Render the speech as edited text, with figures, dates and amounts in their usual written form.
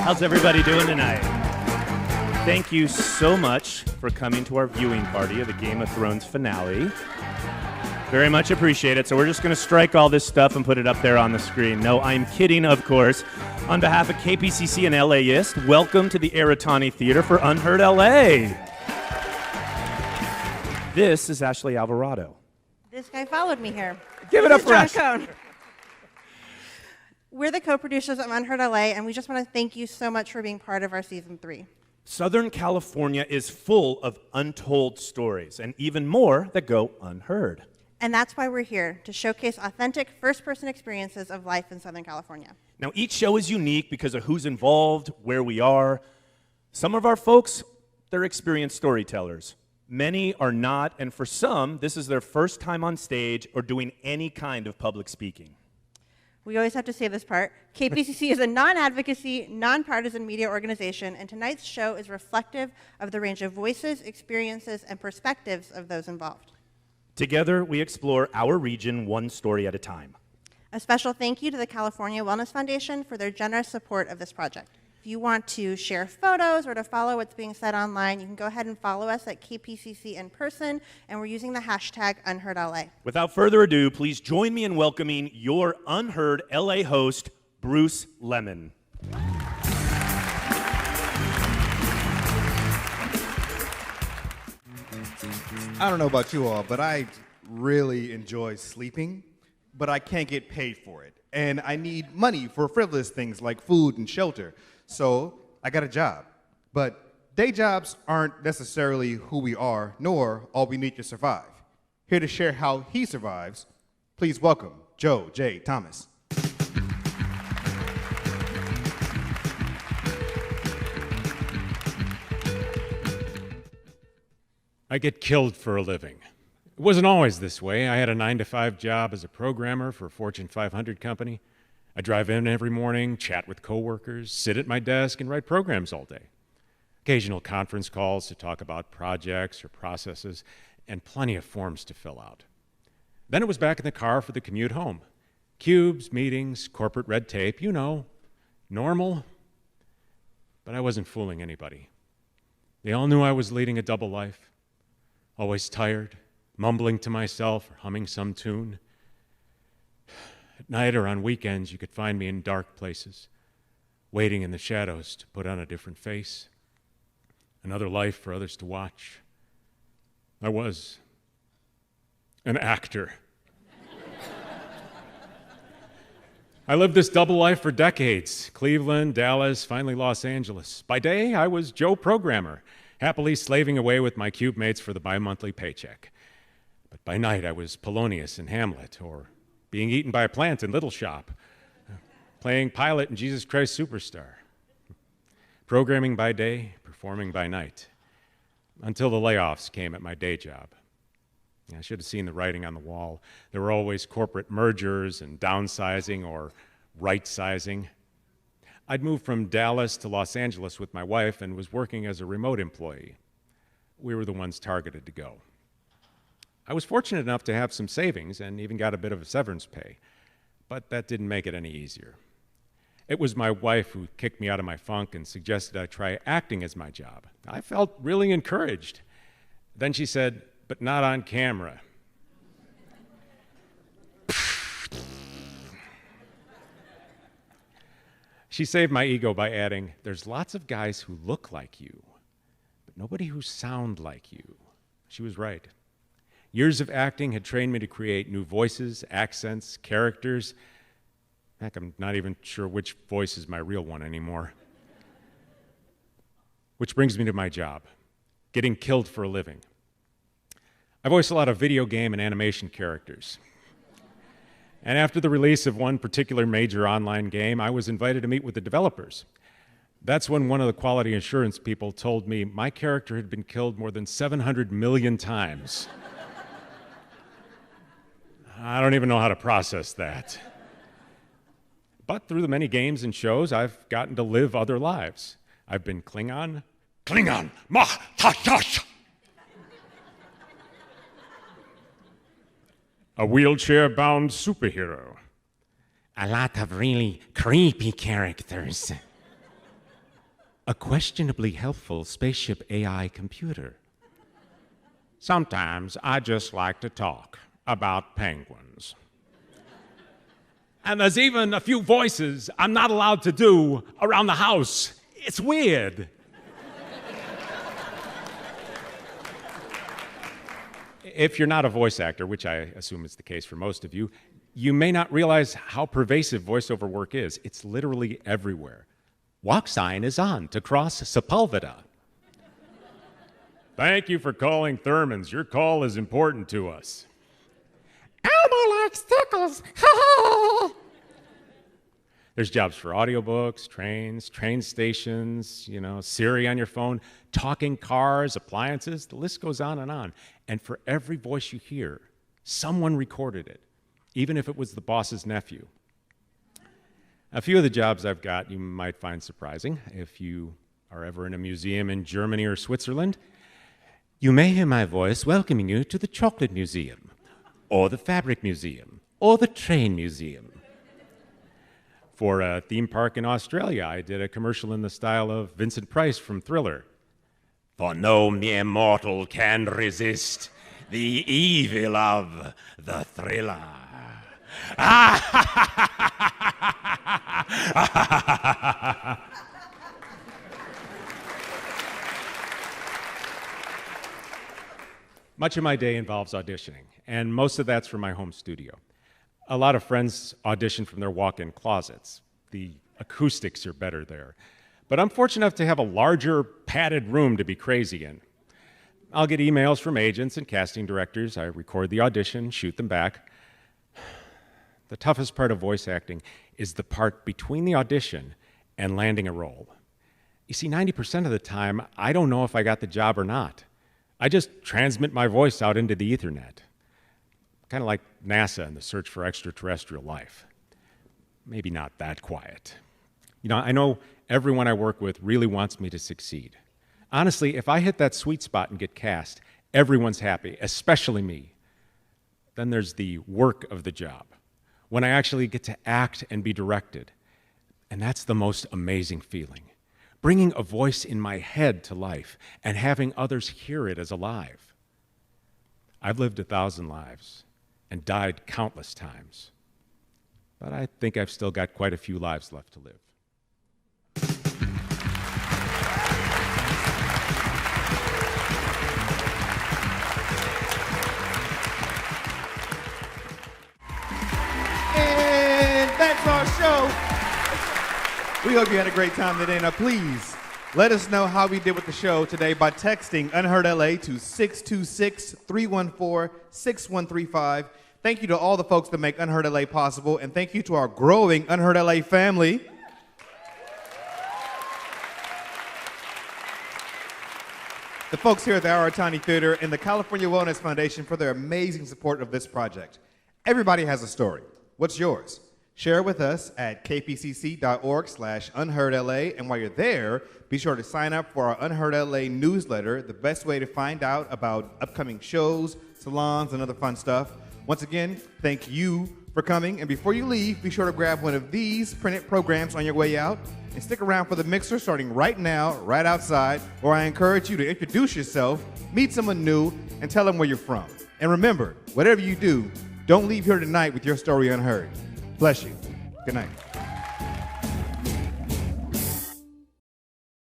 How's everybody doing tonight? Thank you so much for coming to our viewing party of the Game of Thrones finale. Very much appreciate it. So we're just going to strike all this stuff and put it up there on the screen. No, I'm kidding, of course. On behalf of KPCC and LAist, welcome to the Aratani Theater for Unheard LA. This is Ashley Alvarado. This guy followed me here. Give it up for us. We're the co-producers of Unheard LA, and we just want to thank you so much for being part of our season 3. Southern California is full of untold stories, and even more that go unheard. And that's why we're here, to showcase authentic first-person experiences of life in Southern California. Now, each show is unique because of who's involved, where we are. Some of our folks, they're experienced storytellers. Many are not, and for some, this is their first time on stage or doing any kind of public speaking. We always have to say this part. KPCC is a non-advocacy, non-partisan media organization, and tonight's show is reflective of the range of voices, experiences, and perspectives of those involved. Together, we explore our region one story at a time. A special thank you to the California Wellness Foundation for their generous support of this project. If you want to share photos or to follow what's being said online, you can go ahead and follow us at KPCC in person, and we're using the hashtag UnheardLA. Without further ado, please join me in welcoming your Unheard LA host, Bruce Lemon. I don't know about you all, but I really enjoy sleeping, but I can't get paid for it. And I need money for frivolous things like food and shelter. So I got a job. But day jobs aren't necessarily who we are, nor all we need to survive. Here to share how he survives, please welcome Joe J. Thomas. I get killed for a living. It wasn't always this way. I had a 9-to-5 job as a programmer for a Fortune 500 company. I drive in every morning, chat with coworkers, sit at my desk, and write programs all day. Occasional conference calls to talk about projects or processes, and plenty of forms to fill out. Then it was back in the car for the commute home. Cubes, meetings, corporate red tape, you know, normal. But I wasn't fooling anybody. They all knew I was leading a double life. Always tired, mumbling to myself or humming some tune. At night or on weekends, you could find me in dark places, waiting in the shadows to put on a different face, another life for others to watch. I was an actor. I lived this double life for decades, Cleveland, Dallas, finally Los Angeles. By day, I was Joe Programmer, happily slaving away with my cube mates for the bi-monthly paycheck. But by night, I was Polonius in Hamlet, or being eaten by a plant in Little Shop, playing Pilate in Jesus Christ Superstar. Programming by day, performing by night, until the layoffs came at my day job. I should have seen the writing on the wall. There were always corporate mergers and downsizing or right-sizing. I'd moved from Dallas to Los Angeles with my wife and was working as a remote employee. We were the ones targeted to go. I was fortunate enough to have some savings and even got a bit of a severance pay, but that didn't make it any easier. It was my wife who kicked me out of my funk and suggested I try acting as my job. I felt really encouraged. Then she said, "But not on camera." She saved my ego by adding, "There's lots of guys who look like you, but nobody who sound like you." She was right. Years of acting had trained me to create new voices, accents, characters. Heck, I'm not even sure which voice is my real one anymore. Which brings me to my job, getting killed for a living. I voice a lot of video game and animation characters. And after the release of one particular major online game, I was invited to meet with the developers. That's when one of the quality assurance people told me my character had been killed more than 700 million times. I don't even know how to process that. But through the many games and shows, I've gotten to live other lives. I've been Klingon, ma ta ta. A wheelchair-bound superhero. A lot of really creepy characters. a questionably helpful spaceship AI computer. Sometimes I just like to talk about penguins. And there's even a few voices I'm not allowed to do around the house. It's weird. If you're not a voice actor, which I assume is the case for most of you, you may not realize how pervasive voiceover work is. It's literally everywhere. Walk sign is on to cross Sepulveda. Thank you for calling Thurman's. Your call is important to us. Elmo likes tickles. There's jobs for audiobooks, trains, train stations, Siri on your phone, talking cars, appliances. The list goes on. And for every voice you hear, someone recorded it, even if it was the boss's nephew. A few of the jobs I've got you might find surprising. If you are ever in a museum in Germany or Switzerland, you may hear my voice welcoming you to the Chocolate Museum, or the Fabric Museum, or the Train Museum. For a theme park in Australia, I did a commercial in the style of Vincent Price from Thriller. For no mere mortal can resist the evil of the thriller. Much of my day involves auditioning, and most of that's from my home studio. A lot of friends audition from their walk-in closets. The acoustics are better there. But I'm fortunate enough to have a larger, padded room to be crazy in. I'll get emails from agents and casting directors. I record the audition, shoot them back. The toughest part of voice acting is the part between the audition and landing a role. You see, 90% of the time, I don't know if I got the job or not. I just transmit my voice out into the Ethernet. Kind of like NASA and the search for extraterrestrial life. Maybe not that quiet. I know everyone I work with really wants me to succeed. Honestly, if I hit that sweet spot and get cast, everyone's happy, especially me. Then there's the work of the job, when I actually get to act and be directed. And that's the most amazing feeling. Bringing a voice in my head to life and having others hear it as alive. I've lived 1,000 lives and died countless times. But I think I've still got quite a few lives left to live. And that's our show. We hope you had a great time today. Now, please let us know how we did with the show today by texting Unheard LA to 626-314-6135. Thank you to all the folks that make Unheard LA possible, and thank you to our growing Unheard LA family. The folks here at the Our Tiny Theater and the California Wellness Foundation for their amazing support of this project. Everybody has a story. What's yours? Share it with us at kpcc.org/unheardla, and while you're there, be sure to sign up for our Unheard LA newsletter, the best way to find out about upcoming shows, salons, and other fun stuff. Once again, thank you for coming, and before you leave, be sure to grab one of these printed programs on your way out, and stick around for the mixer starting right now, right outside, where I encourage you to introduce yourself, meet someone new, and tell them where you're from. And remember, whatever you do, don't leave here tonight with your story unheard. Bless you. Good night.